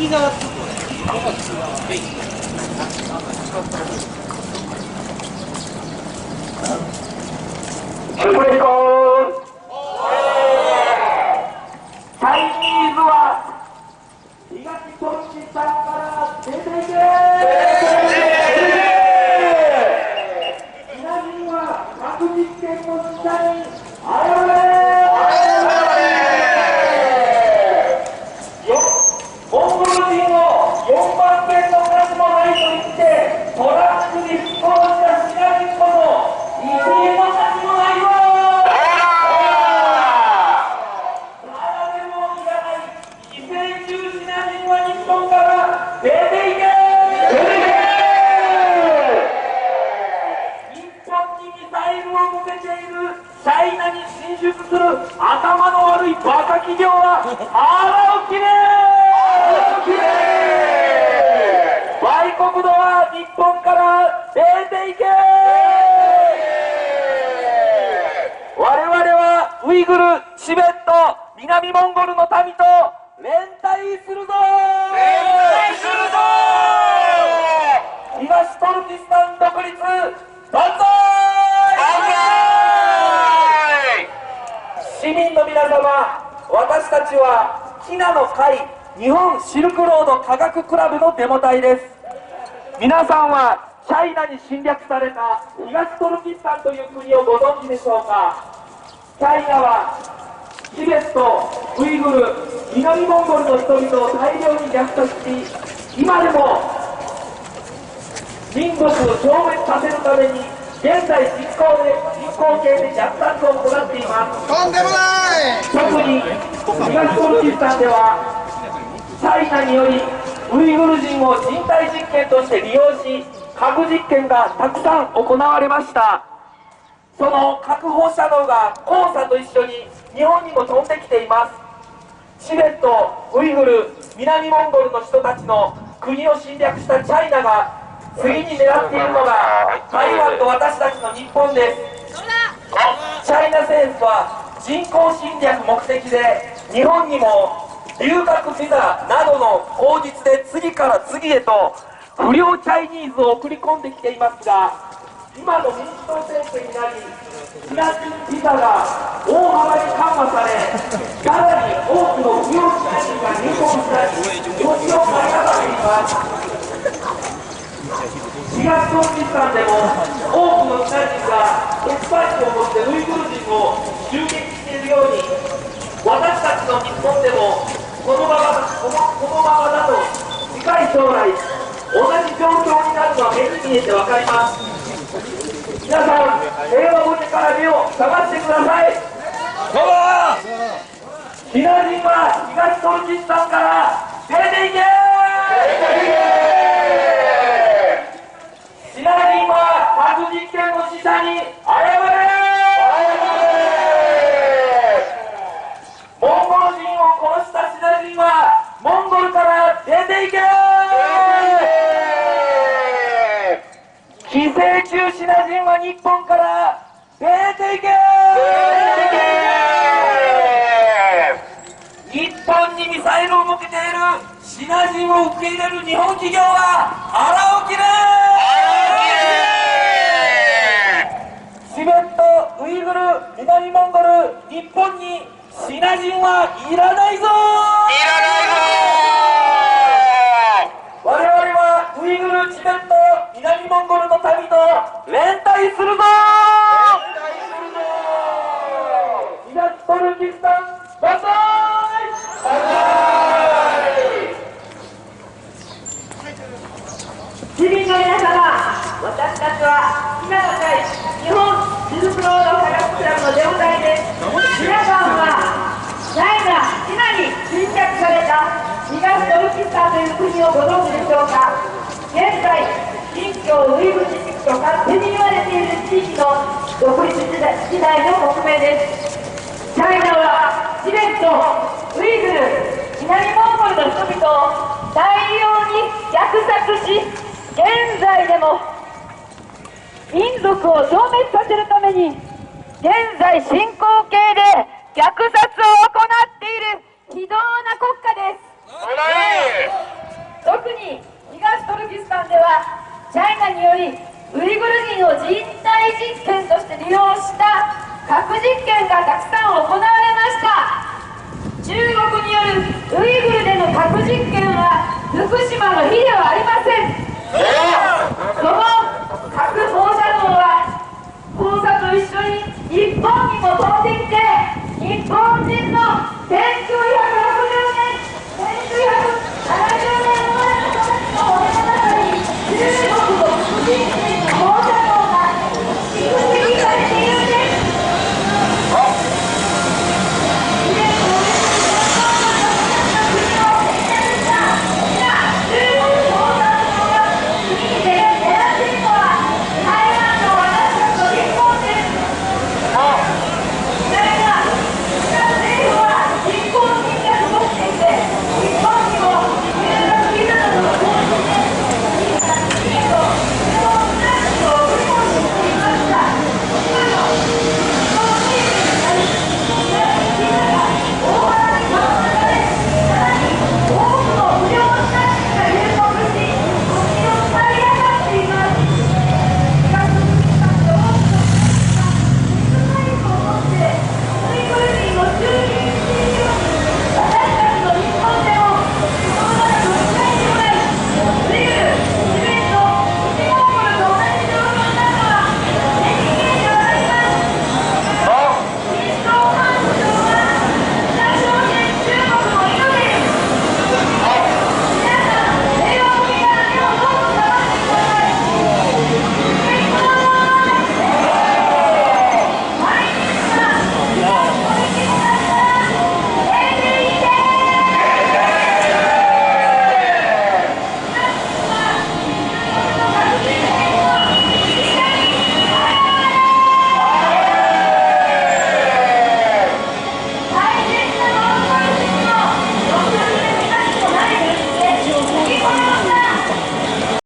右側ってチャイニーズは東トルキスタンから出ていけ。南は核実験の下に謝れ。モンゴル人を4万件の数もないと言ってトラックに突っ込んだシナ人こそ1円の価値もないわ。チャイナに進出する頭の悪いバカ企業は腹を切れ。売国奴は日本から出ていけ。我々はウイグル、チベット、南モンゴルの民と連帯するぞ。東トルキスタン独立万歳。市民の皆様、私たちはキナの会日本シルクロード科学クラブのデモ隊です。皆さんはチャイナに侵略された東トルキスタンという国をご存知でしょうか。チャイナはチベット、ウイグル、南モンゴルの人々を大量に虐殺し、今でも民族を消滅させるために現在進行形で虐殺を行っています。とんでもない。特に東トルキスタンではチャイナによりウイグル人を人体実験として利用し、核実験がたくさん行われました。その核放射能が黄砂と一緒に日本にも飛んできています。チベット、ウイグル、南モンゴルの人たちの国を侵略したチャイナが次に狙っているのが台湾と私たちの日本です。チャイナ政府は人口侵略目的で日本にも留学ビザなどの口実で次から次へと不良チャイニーズを送り込んできていますが、今の民主党政権になりシナ人ビザが大幅に緩和され、さらに多くの不良チャイニーズが入国したり土地を買い上がっています。東トルキスタンでも多くのシナ人が鉄パイプを持ってウイグル人を襲撃しているように、私たちの日本でもこのままだと近い将来同じ状況になるのは目に見えて分かります。皆さん、平和ボケから目を覚ましてください。シナ人は東トルキスタンから出ていけ。シナ人は核実験の死者に謝れ。モンゴル人を殺したシナ人はモンゴルから出ていけ。寄生虫シナ人は日本から出ていけ。日本にミサイルを向けているシナ人を受け入れる日本企業は腹を切れ。チベット、ウイグル、南モンゴル、日本にシナ人はいらないぞ。我々はウイグル、チベット、南モンゴルの民と連帯するぞ。東トルキスタン万歳。市民の皆様、私たちは今の会日本シルクロード科学クラブのデモ隊です。皆さんはチャイナ、シナに侵略された東トルキスタンという国をご存知でしょうか。現在、新疆ウイグル自治区と勝手に言われている地域の独立時代の国名です。チャイナはチベット、ウイグル、南モンゴルの人々を大量に虐殺し、現在でも民族を消滅させるために現在進行形で虐殺を行っている非道な国家です。ではチャイナによりウイグル人を人体実験として利用した核実験がたくさん行われました。中国によるウイグルでの核実験は福島の比ではありません。その核放射能は放射と一緒に日本にも飛んできて日本人の研究